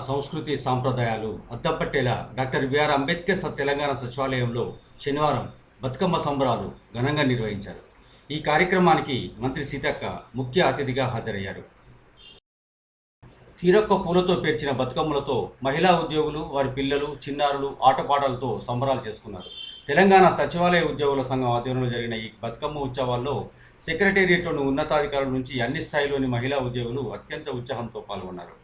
సంస్కృతి సాంప్రదాయాలు అద్దపట్టేలా doctor BR Ambedkar Telangana సచివాలయంలో శనివారం బతుకమ్మ సంబరాలు ఘనంగా నిర్వహించారు. ఈ కార్యక్రమానికి మంత్రి సీతక్క ముఖ్య అతిథిగా హాజరయ్యారు. తీరొక్క పూలతో పేర్చిన బతుకమ్మలతో మహిళా ఉద్యోగులు, వారి పిల్లలు, చిన్నారులు ఆటపాటలతో సంబరాలు చేసుకున్నారు. తెలంగాణ సచివాలయ ఉద్యోగుల సంఘం ఆధ్వర్యంలో జరిగిన ఈ బతుకమ్మ ఉత్సవాల్లో సెక్రటేరియట్లోని ఉన్నతాధికారుల నుంచి అన్ని స్థాయిలోని మహిళా ఉద్యోగులు అత్యంత ఉత్సాహంతో పాల్గొన్నారు.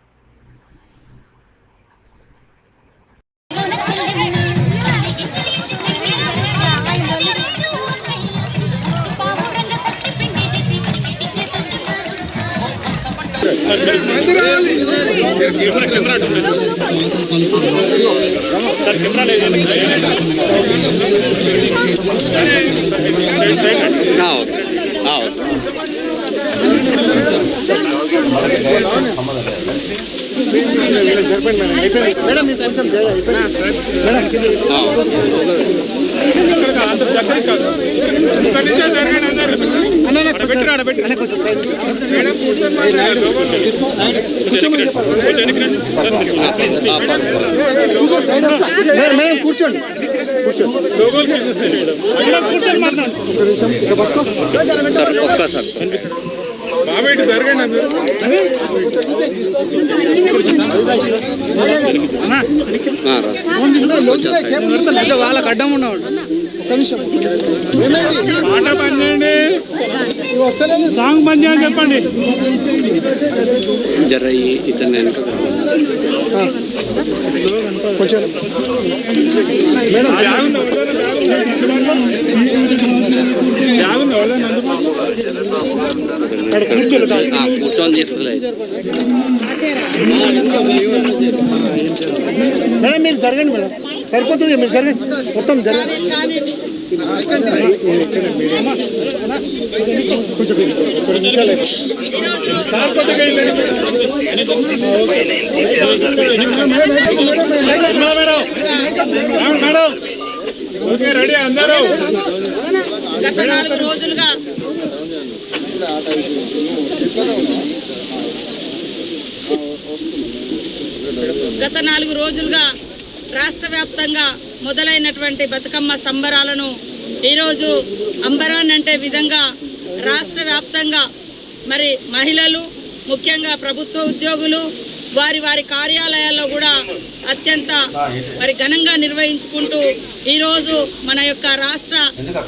కూర్చోండి వాళ్ళకి అడ్డం ఉండవు. సాంగ్ బంద్ చేయాలని చెప్పండి. జర ఇతను కొంచెం కూర్చొని తీసుకోలేదు మేడం. మీరు జరగండి మేడం, సరిపోతుంది. మీరు జరగండి, మొత్తం జరగండి. గత 4 రోజులుగా రాష్ట్ర వ్యాప్తంగా మొదలైనటువంటి బతుకమ్మ సంబరాలను ఈరోజు అంబరాన్ అంటే విధంగా రాష్ట్ర వ్యాప్తంగా మరి మహిళలు, ముఖ్యంగా ప్రభుత్వ ఉద్యోగులు వారి కార్యాలయాల్లో కూడా అత్యంత మరి ఘనంగా నిర్వహించుకుంటూ ఈరోజు మన యొక్క రాష్ట్ర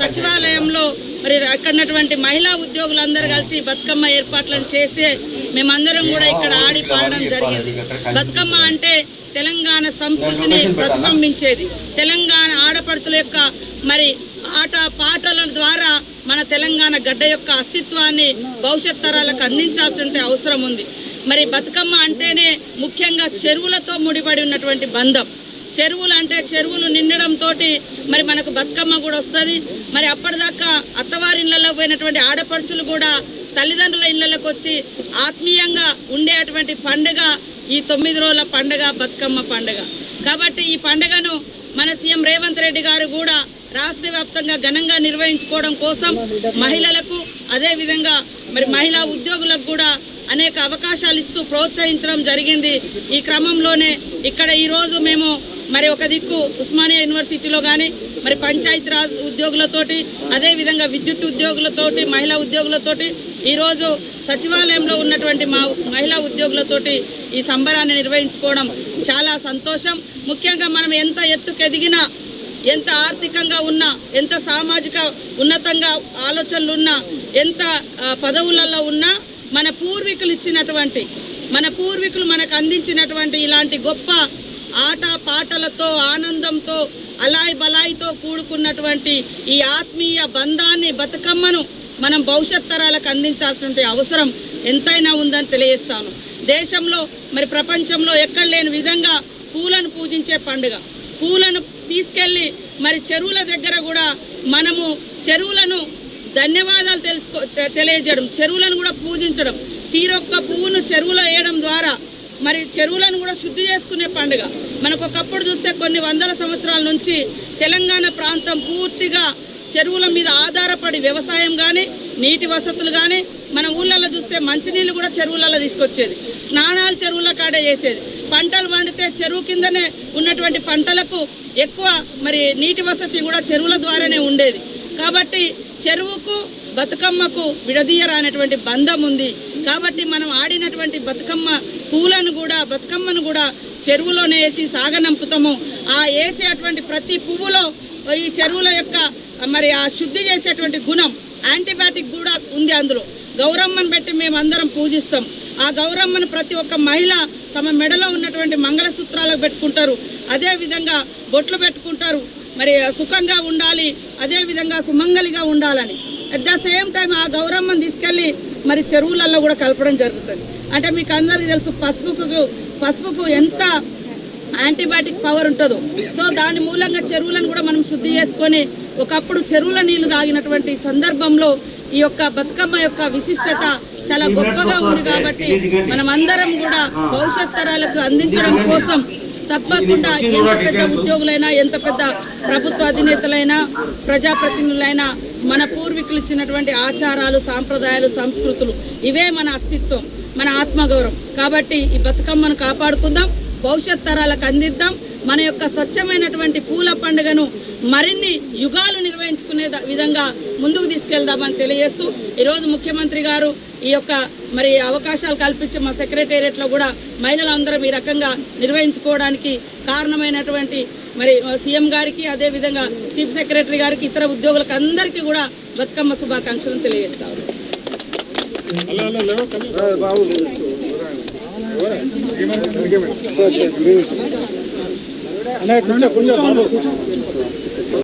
సచివాలయంలో మరి అక్కడున్నటువంటి మహిళా ఉద్యోగులందరూ కలిసి బతుకమ్మ ఏర్పాట్లను చేసి మేమందరం కూడా ఇక్కడ ఆడి పాడడం జరిగింది. బతుకమ్మ అంటే తెలంగాణ సంస్కృతిని ప్రతిబింబించేది. తెలంగాణ ఆడపడుచుల యొక్క మరి ఆట పాటల ద్వారా మన తెలంగాణ గడ్డ యొక్క అస్తిత్వాన్ని భవిష్యత్ తరాలకు అందించాల్సిన అవసరం ఉంది. మరి బతుకమ్మ అంటేనే ముఖ్యంగా చెరువులతో ముడిపడి ఉన్నటువంటి బంధం. చెరువులు అంటే చెరువులు నిండడంతో మరి మనకు బతుకమ్మ కూడా వస్తుంది. మరి అప్పటిదాకా అత్తవారి ఇళ్లలో పోయినటువంటి ఆడపడుచులు కూడా తల్లిదండ్రుల ఇళ్లకు వచ్చి ఆత్మీయంగా ఉండేటువంటి పండుగ ఈ 9 రోజుల పండుగ బతుకమ్మ పండుగ. కాబట్టి ఈ పండుగను మన సీఎం రేవంత్ రెడ్డి గారు కూడా రాష్ట్ర వ్యాప్తంగా ఘనంగా నిర్వహించుకోవడం కోసం మహిళలకు, అదేవిధంగా మరి మహిళా ఉద్యోగులకు కూడా అనేక అవకాశాలు ఇస్తూ ప్రోత్సహించడం జరిగింది. ఈ క్రమంలోనే ఇక్కడ ఈరోజు మేము మరి ఒక దిక్కు ఉస్మానియా యూనివర్సిటీలో కానీ మరి పంచాయతీరాజ్ ఉద్యోగులతోటి, అదేవిధంగా విద్యుత్ ఉద్యోగులతోటి, మహిళా ఉద్యోగులతోటి, ఈరోజు సచివాలయంలో ఉన్నటువంటి మా మహిళా ఉద్యోగులతోటి ఈ సంబరాన్ని నిర్వహించుకోవడం చాలా సంతోషం. ముఖ్యంగా మనం ఎంత ఎత్తుకెదిగినా, ఎంత ఆర్థికంగా ఉన్నా, ఎంత సామాజిక ఉన్నతంగా ఆలోచనలు ఉన్నా, ఎంత పదవులలో ఉన్నా, మన పూర్వీకులు ఇచ్చినటువంటి, మన పూర్వీకులు మనకు అందించినటువంటి ఇలాంటి గొప్ప ఆట పాటలతో, ఆనందంతో, అలాయ్ బలాయితో కూడుకున్నటువంటి ఈ ఆత్మీయ బంధాన్ని, బతుకమ్మను మనం భవిష్యత్ తరాలకు అందించాల్సిన అవసరం ఎంతైనా ఉందని తెలియజేస్తాను. దేశంలో మరి ప్రపంచంలో ఎక్కడ లేని విధంగా పూలను పూజించే పండుగ. పూలను తీసుకెళ్ళి మరి చెరువుల దగ్గర కూడా మనము చెరువులను ధన్యవాదాలు తెలియజేయడం, చెరువులను కూడా పూజించడం, తీరొక్క పువ్వును చెరువులో వేయడం ద్వారా మరి చెరువులను కూడా శుద్ధి చేసుకునే పండుగ. మనకు ఒకప్పుడు చూస్తే కొన్ని వందల సంవత్సరాల నుంచి తెలంగాణ ప్రాంతం పూర్తిగా చెరువుల మీద ఆధారపడి వ్యవసాయం కానీ, నీటి వసతులు కానీ, మన ఊళ్ళల్లో చూస్తే మంచినీళ్ళు కూడా చెరువులలో తీసుకొచ్చేది, స్నానాలు చెరువుల కాడే చేసేది. పంటలు పండితే చెరువు కిందనే ఉన్నటువంటి పంటలకు ఎక్కువ మరి నీటి వసతి కూడా చెరువుల ద్వారానే ఉండేది. కాబట్టి చెరువుకు బతుకమ్మకు విడదీయరానటువంటి బంధం ఉంది. కాబట్టి మనం ఆడినటువంటి బతుకమ్మ పూలను కూడా బతుకమ్మను కూడా చెరువులోనే వేసి సాగనంపుతాము. ఆ వేసేటువంటి ప్రతి పువ్వులో ఈ చెరువుల యొక్క మరి ఆ శుద్ధి చేసేటువంటి గుణం యాంటీబయాటిక్ కూడా ఉంది అందులో. గౌరమ్మను పెట్టి మేము అందరం పూజిస్తాం. ఆ గౌరమ్మను ప్రతి ఒక్క మహిళ తమ మెడలో ఉన్నటువంటి మంగళసూత్రాలకు పెట్టుకుంటారు, అదేవిధంగా బొట్లు పెట్టుకుంటారు. మరి సుఖంగా ఉండాలి, అదేవిధంగా సుమంగలిగా ఉండాలని. అట్ ద సేమ్ టైం ఆ గౌరమ్మను తీసుకెళ్ళి మరి చెరువులలో కూడా కలపడం జరుగుతుంది. అంటే మీకు అందరికీ తెలుసు పసుపుకు ఎంత యాంటీబయాటిక్ పవర్ ఉంటుందో. సో దాని మూలంగా చెరువులను కూడా మనం శుద్ధి చేసుకొని ఒకప్పుడు చెరువుల నీళ్లు తాగినటువంటి సందర్భంలో ఈ యొక్క బతుకమ్మ యొక్క విశిష్టత చాలా గొప్పగా ఉంది. కాబట్టి మనం అందరం కూడా భవిష్యత్ తరాలకు అందించడం కోసం తప్పకుండా ఎంత పెద్ద ఉద్యోగులైనా, ఎంత పెద్ద ప్రభుత్వ అధినేతలైనా, ప్రజాప్రతినిధులైనా మన పూర్వీకులు ఇచ్చినటువంటి ఆచారాలు, సాంప్రదాయాలు, సంస్కృతులు ఇవే మన అస్తిత్వం, మన ఆత్మగౌరవం. కాబట్టి ఈ బతుకమ్మను కాపాడుకుందాం, భవిష్యత్ తరాలకు అందిద్దాం. మన యొక్క స్వచ్ఛమైనటువంటి పూల పండుగను మరిన్ని యుగాలు నిర్వహించుకునే విధంగా ముందుకు తీసుకెళ్దామని తెలియజేస్తూ ఈరోజు ముఖ్యమంత్రి గారు ఈ యొక్క మరి అవకాశాలు కల్పించి మా సెక్రటేరియట్లో కూడా మహిళలందరం ఈ రకంగా నిర్వహించుకోవడానికి కారణమైనటువంటి మరి సీఎం గారికి, అదేవిధంగా చీఫ్ సెక్రటరీ గారికి, ఇతర ఉద్యోగులకు అందరికీ కూడా బతుకమ్మ శుభాకాంక్షలను తెలియజేస్తాము. కొంచెం